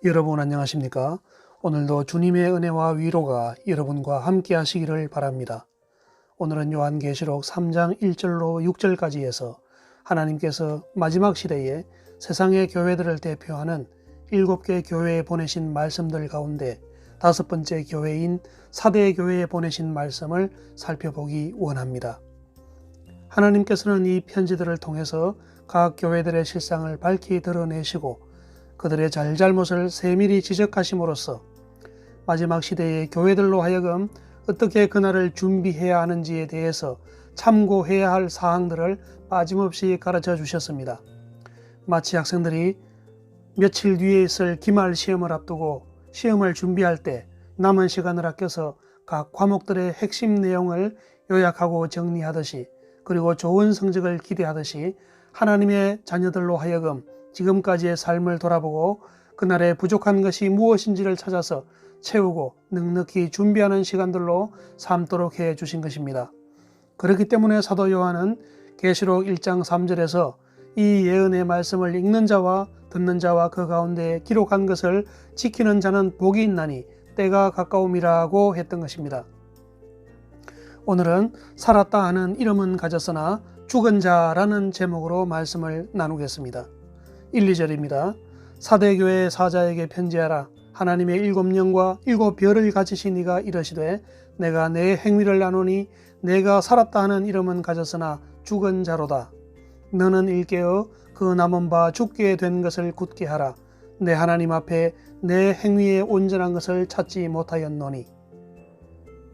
여러분 안녕하십니까? 오늘도 주님의 은혜와 위로가 여러분과 함께 하시기를 바랍니다. 오늘은 요한계시록 3장 1절로 6절까지에서 하나님께서 마지막 시대에 세상의 교회들을 대표하는 7개 교회에 보내신 말씀들 가운데 5번째 교회인 사대 교회에 보내신 말씀을 살펴보기 원합니다. 하나님께서는 이 편지들을 통해서 각 교회들의 실상을 밝히 드러내시고 그들의 잘잘못을 세밀히 지적하심으로써 마지막 시대의 교회들로 하여금 어떻게 그날을 준비해야 하는지에 대해서 참고해야 할 사항들을 빠짐없이 가르쳐 주셨습니다. 마치 학생들이 며칠 뒤에 있을 기말 시험을 앞두고 시험을 준비할 때 남은 시간을 아껴서 각 과목들의 핵심 내용을 요약하고 정리하듯이, 그리고 좋은 성적을 기대하듯이 하나님의 자녀들로 하여금 지금까지의 삶을 돌아보고 그날에 부족한 것이 무엇인지를 찾아서 채우고 넉넉히 준비하는 시간들로 삼도록 해 주신 것입니다. 그렇기 때문에 사도 요한은 계시록 1장 3절에서 이 예언의 말씀을 읽는 자와 듣는 자와 그 가운데 기록한 것을 지키는 자는 복이 있나니 때가 가까움이라고 했던 것입니다. 오늘은 살았다 하는 이름은 가졌으나 죽은 자라는 제목으로 말씀을 나누겠습니다. 1, 2절입니다. 사대교회 사자에게 편지하라. 하나님의 7영과 7별을 가지신 이가 이르시되 내가 내 행위를 아노니 내가 살았다 하는 이름은 가졌으나 죽은 자로다. 너는 일깨어 그 남은 바 죽게 된 것을 굳게 하라. 내 하나님 앞에 내 행위의 온전한 것을 찾지 못하였노니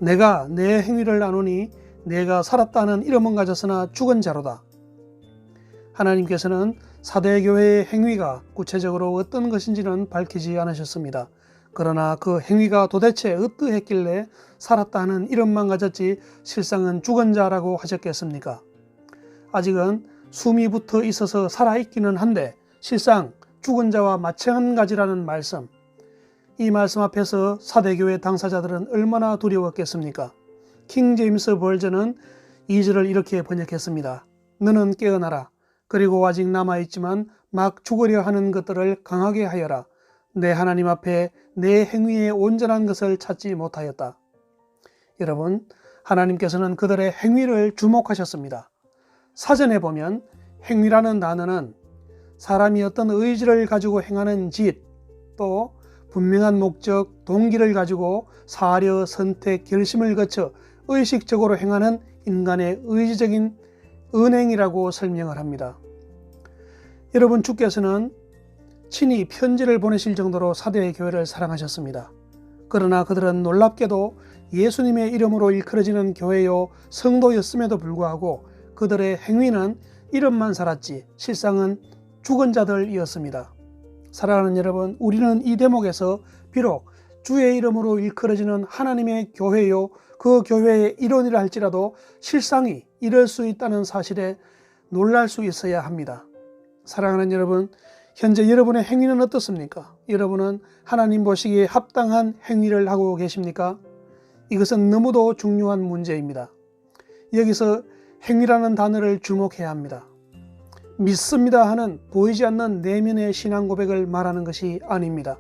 내가 내 행위를 아노니 내가 살았다 하는 이름은 가졌으나 죽은 자로다. 하나님께서는 사대교회의 행위가 구체적으로 어떤 것인지는 밝히지 않으셨습니다. 그러나 그 행위가 도대체 어떠했길래 살았다 하는 이름만 가졌지 실상은 죽은 자라고 하셨겠습니까? 아직은 숨이 붙어 있어서 살아있기는 한데 실상 죽은 자와 마찬가지라는 말씀, 이 말씀 앞에서 사대교회 당사자들은 얼마나 두려웠겠습니까? 킹 제임스 버전은 2절을 이렇게 번역했습니다. 너는 깨어나라. 그리고 아직 남아있지만 막 죽으려 하는 것들을 강하게 하여라. 내 하나님 앞에 내 행위의 온전한 것을 찾지 못하였다. 여러분, 하나님께서는 그들의 행위를 주목하셨습니다. 사전에 보면 행위라는 단어는 사람이 어떤 의지를 가지고 행하는 짓, 또 분명한 목적, 동기를 가지고 사려, 선택, 결심을 거쳐 의식적으로 행하는 인간의 의지적인 은행이라고 설명을 합니다. 여러분, 주께서는 친히 편지를 보내실 정도로 사대의 교회를 사랑하셨습니다. 그러나 그들은 놀랍게도 예수님의 이름으로 일컬어지는 교회요 성도였음에도 불구하고 그들의 행위는 이름만 살았지 실상은 죽은 자들이었습니다. 사랑하는 여러분, 우리는 이 대목에서 비록 주의 이름으로 일컬어지는 하나님의 교회요 그 교회의 일원이라 할지라도 실상이 이럴 수 있다는 사실에 놀랄 수 있어야 합니다. 사랑하는 여러분, 현재 여러분의 행위는 어떻습니까? 여러분은 하나님 보시기에 합당한 행위를 하고 계십니까? 이것은 너무도 중요한 문제입니다. 여기서 행위라는 단어를 주목해야 합니다. 믿습니다 하는 보이지 않는 내면의 신앙 고백을 말하는 것이 아닙니다.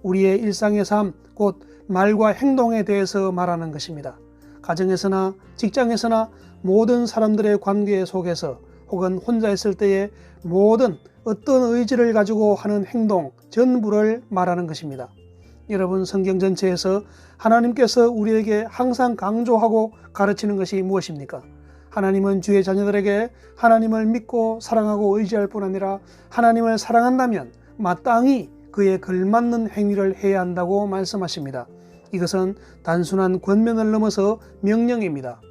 우리의 일상의 삶, 곧 말과 행동에 대해서 말하는 것입니다. 가정에서나 직장에서나 모든 사람들의 관계 속에서 혹은 혼자 있을 때의 모든 어떤 의지를 가지고 하는 행동 전부를 말하는 것입니다. 여러분, 성경 전체에서 하나님께서 우리에게 항상 강조하고 가르치는 것이 무엇입니까? 하나님은 주의 자녀들에게 하나님을 믿고 사랑하고 의지할 뿐 아니라 하나님을 사랑한다면 마땅히 그에 걸맞는 행위를 해야 한다고 말씀하십니다. 이것은 단순한 권면을 넘어서 명령입니다.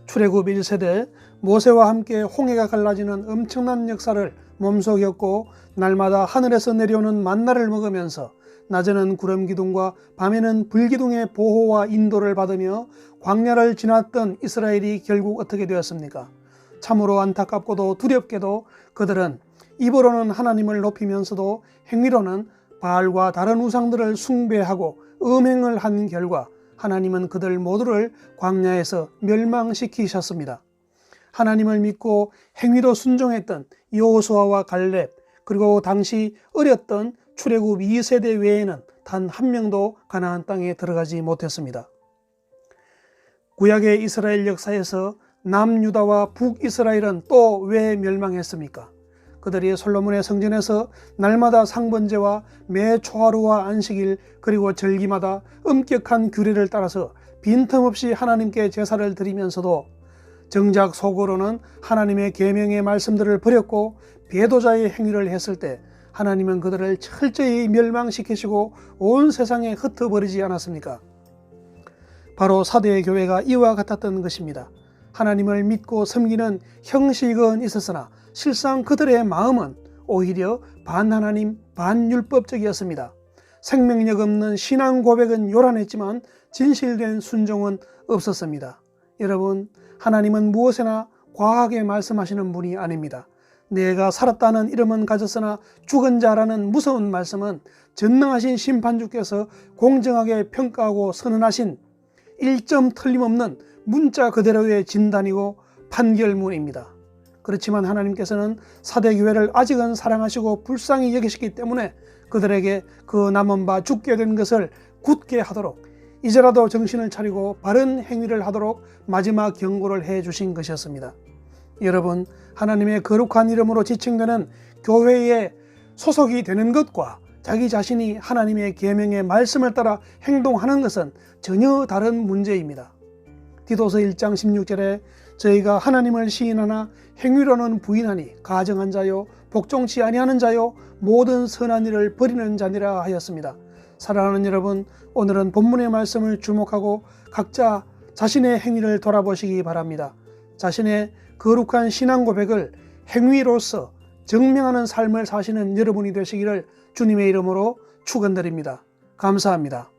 출애굽 1세대 모세와 함께 홍해가 갈라지는 엄청난 역사를 몸소 겪고 날마다 하늘에서 내려오는 만나를 먹으면서 낮에는 구름 기둥과 밤에는 불 기둥의 보호와 인도를 받으며 광야를 지났던 이스라엘이 결국 어떻게 되었습니까? 참으로 안타깝고도 두렵게도 그들은 입으로는 하나님을 높이면서도 행위로는 바알과 다른 우상들을 숭배하고 음행을 한 결과 하나님은 그들 모두를 광야에서 멸망시키셨습니다. 하나님을 믿고 행위로 순종했던 여호수아와 갈렙, 그리고 당시 어렸던 출애굽 2세대 외에는 단 한 명도 가나안 땅에 들어가지 못했습니다. 구약의 이스라엘 역사에서 남유다와 북이스라엘은 또 왜 멸망했습니까? 그들이 솔로몬의 성전에서 날마다 상번제와 매 초하루와 안식일 그리고 절기마다 엄격한 규례를 따라서 빈틈없이 하나님께 제사를 드리면서도 정작 속으로는 하나님의 계명의 말씀들을 버렸고 배도자의 행위를 했을 때 하나님은 그들을 철저히 멸망시키시고 온 세상에 흩어버리지 않았습니까? 바로 사도의 교회가 이와 같았던 것입니다. 하나님을 믿고 섬기는 형식은 있었으나 실상 그들의 마음은 오히려 반하나님 반율법적이었습니다. 생명력 없는 신앙 고백은 요란했지만 진실된 순종은 없었습니다. 여러분, 하나님은 무엇이나 과하게 말씀하시는 분이 아닙니다. 내가 살았다는 이름은 가졌으나 죽은 자라는 무서운 말씀은 전능하신 심판주께서 공정하게 평가하고 선언하신 1점 틀림없는 문자 그대로의 진단이고 판결문입니다. 그렇지만 하나님께서는 사대교회를 아직은 사랑하시고 불쌍히 여기시기 때문에 그들에게 그 남은 바 죽게 된 것을 굳게 하도록 이제라도 정신을 차리고 바른 행위를 하도록 마지막 경고를 해 주신 것이었습니다. 여러분, 하나님의 거룩한 이름으로 지칭되는 교회에 소속이 되는 것과 자기 자신이 하나님의 계명의 말씀을 따라 행동하는 것은 전혀 다른 문제입니다. 디도서 1장 16절에 저희가 하나님을 시인하나 행위로는 부인하니 가정한 자요 복종치 아니하는 자요 모든 선한 일을 버리는 자니라 하였습니다. 사랑하는 여러분, 오늘은 본문의 말씀을 주목하고 각자 자신의 행위를 돌아보시기 바랍니다. 자신의 거룩한 신앙 고백을 행위로서 증명하는 삶을 사시는 여러분이 되시기를 주님의 이름으로 축원드립니다. 감사합니다.